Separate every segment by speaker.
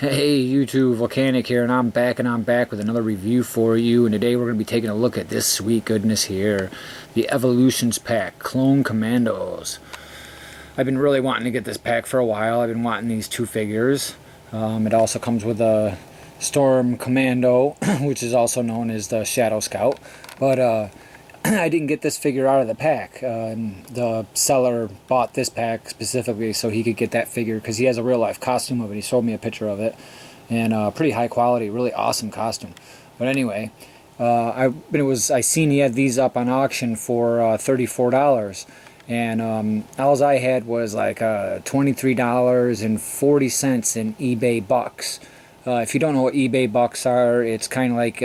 Speaker 1: Hey YouTube, Vulcanic here, and I'm back with another review for you. And today we're going to be taking a look at this sweet goodness here, the Evolutions Pack, Clone Commandos. I've been really wanting to get this pack for a while. I've been wanting these two figures. It also comes with a Storm Commando, which is also known as the Shadow Scout. But I didn't get this figure out of the pack. The seller bought this pack specifically so he could get that figure because he has a real life costume of it. He showed me a picture of it, and pretty high quality, really awesome costume. But anyway, I seen he had these up on auction for $34, and all I had was like $23.40 in eBay bucks. If you don't know what eBay bucks are, it's kind of like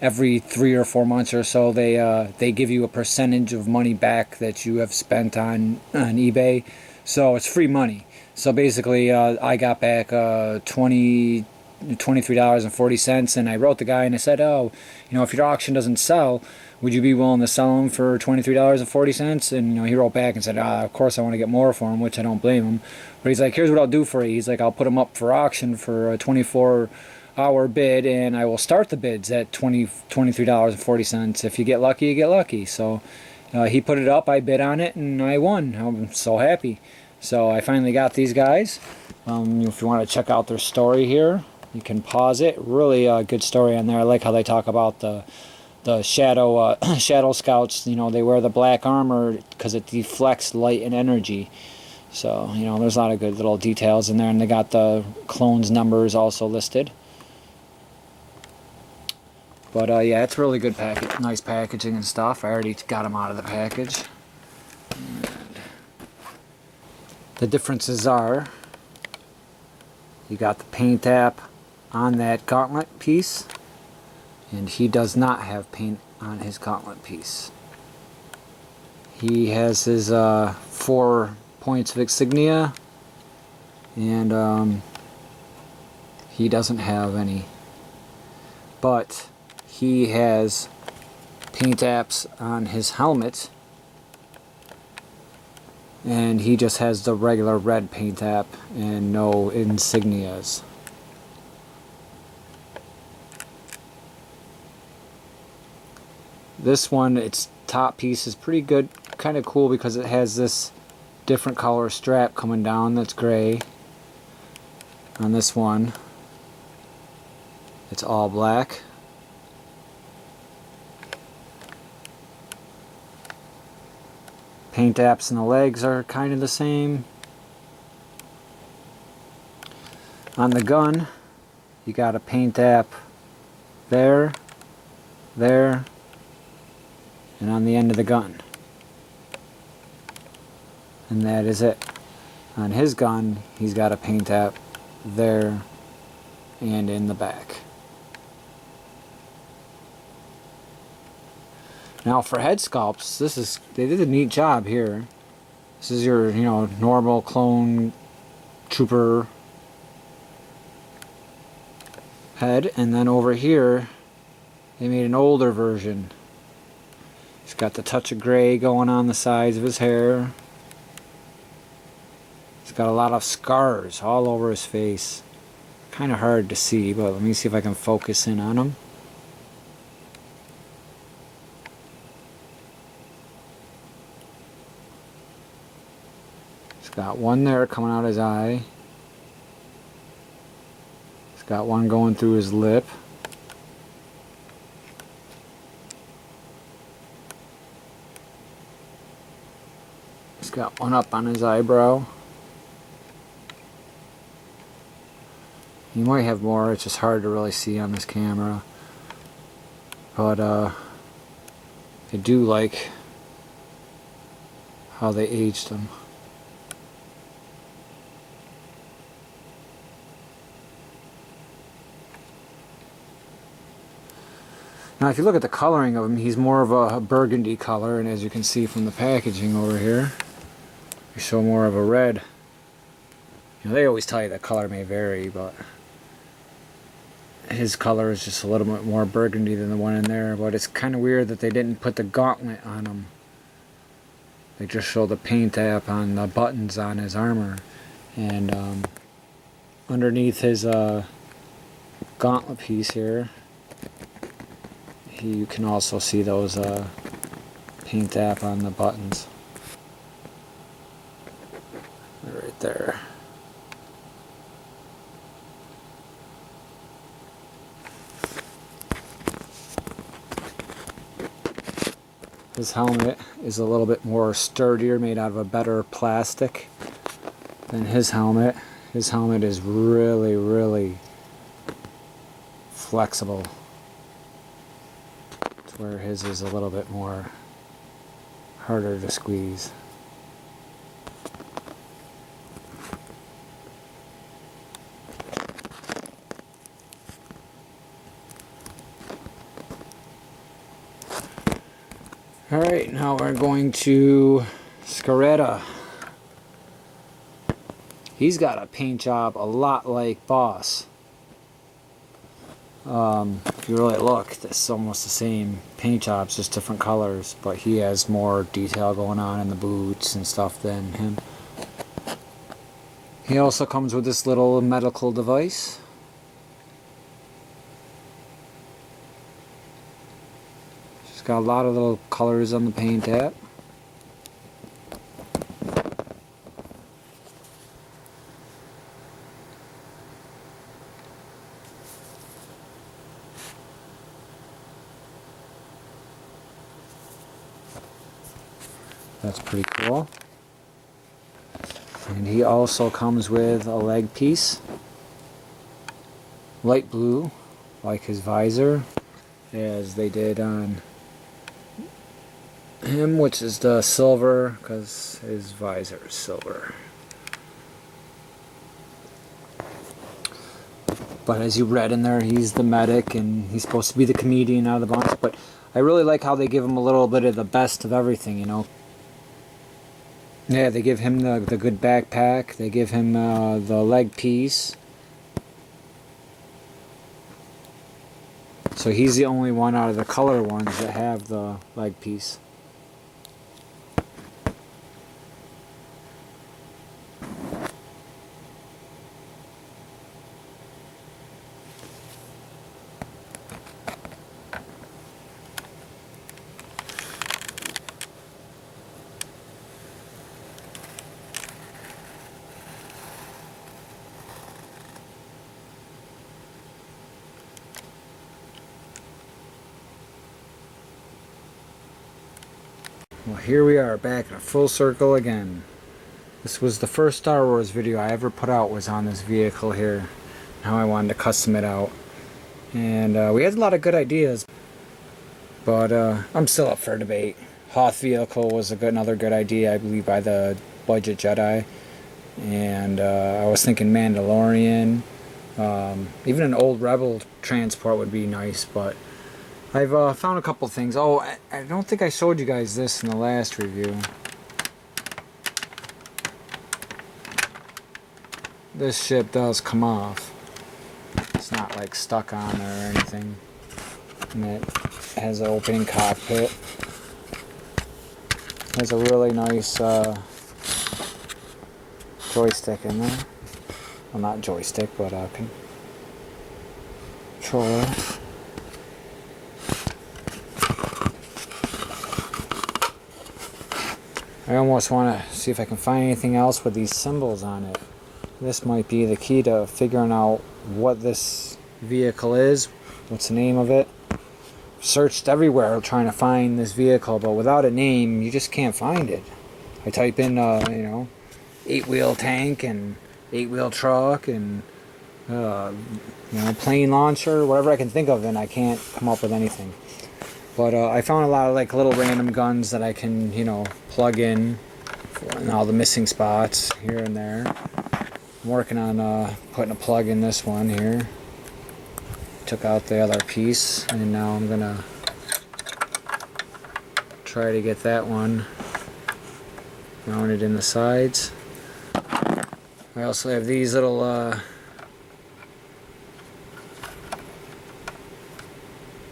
Speaker 1: every 3 or 4 months or so they give you a percentage of money back that you have spent on eBay. So it's free money. So basically I got back $23.40, and I wrote the guy and I said, oh, if your auction doesn't sell, would you be willing to sell them for $23.40? And he wrote back and said, of course I want to get more for them, which I don't blame him. But he's like, here's what I'll do for you. He's like, I'll put them up for auction for a 24-hour bid, and I will start the bids at $23.40. If you get lucky, you get lucky. So he put it up, I bid on it, and I won. I'm so happy. So I finally got these guys. If you want to check out their story here, you can pause it. Really good story on there. I like how they talk about the shadow shadow scouts. They wear the black armor because it deflects light and energy. So there's a lot of good little details in there, and they got the clones numbers also listed. But yeah, it's really good package, nice packaging and stuff. I already got them out of the package. And the differences are, you got the paint app on that gauntlet piece, and he does not have paint on his gauntlet piece. He has his 4 points of insignia, and he doesn't have any. But he has paint apps on his helmet, and he just has the regular red paint app and no insignias. This one, its top piece is pretty good, kind of cool, because it has this different color strap coming down that's gray. On this one, it's all black. Paint apps in the legs are kind of the same. On the gun, you got a paint app there, there, and on the end of the gun. And that is it. On his gun, he's got a paint app there and in the back. Now for head sculpts, they did a neat job here. This is your normal clone trooper head, and then over here they made an older version. He's got the touch of gray going on the sides of his hair. He's got a lot of scars all over his face. Kind of hard to see, but let me see if I can focus in on him. He's got one there coming out his eye. He's got one going through his lip. He's got one up on his eyebrow. He might have more, it's just hard to really see on this camera. But I do like how they aged him. Now if you look at the coloring of him, he's more of a burgundy color, and as you can see from the packaging over here, we show more of a red. They always tell you the color may vary, but his color is just a little bit more burgundy than the one in there. But it's kind of weird that they didn't put the gauntlet on him. They just show the paint app on the buttons on his armor. And underneath his gauntlet piece here, you can also see those paint app on the buttons. Right there. His helmet is a little bit more sturdier, made out of a better plastic than his helmet. His helmet is really, really flexible, to where his is a little bit more harder to squeeze. Alright, now we're going to Skirata. He's got a paint job a lot like Boss. If you really look, it's almost the same paint jobs, just different colors, but he has more detail going on in the boots and stuff than him. He also comes with this little medical device. It's got a lot of little colors on the paint app. That's pretty cool. And he also comes with a leg piece. Light blue, like his visor, as they did on him, which is the silver, because his visor is silver. But as you read in there, he's the medic, and he's supposed to be the comedian out of the bunch. But I really like how they give him a little bit of the best of everything, you know. Yeah, they give him the good backpack, they give him the leg piece. So he's the only one out of the color ones that have the leg piece. Well, here we are back in a full circle again. This was the first Star Wars video I ever put out, was on this vehicle here. How I wanted to custom it out. And we had a lot of good ideas. But I'm still up for debate. Hoth vehicle was another good idea, I believe, by the Budget Jedi. And I was thinking Mandalorian. Even an old Rebel transport would be nice, but I've found a couple things. Oh, I don't think I showed you guys this in the last review. This ship does come off. It's not like stuck on there or anything. And it has an opening cockpit. Has a really nice joystick in there. Well, not joystick, but controller. I almost want to see if I can find anything else with these symbols on it. This might be the key to figuring out what this vehicle is. What's the name of it? Searched everywhere trying to find this vehicle, but without a name, you just can't find it. I type in, 8-wheel tank and 8-wheel truck and, plane launcher, whatever I can think of, and I can't come up with anything. But I found a lot of like little random guns that I can, plug in and all the missing spots here and there. I'm working on putting a plug in this one here. Took out the other piece, and now I'm gonna try to get that one mounted in the sides. I also have these little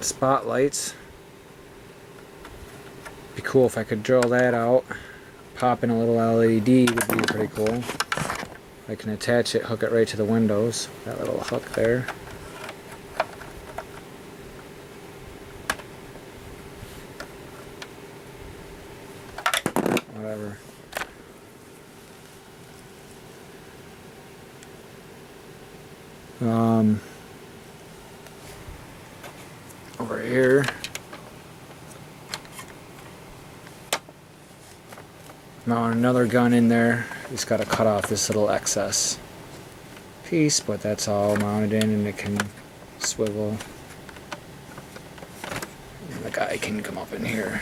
Speaker 1: spotlights. Be cool if I could drill that out. Pop in a little LED would be pretty cool. I can attach it, hook it right to the windows. That little hook there. Whatever. Over here. Mount another gun in there. Just got to cut off this little excess piece, but that's all mounted in and it can swivel. And the guy can come up in here.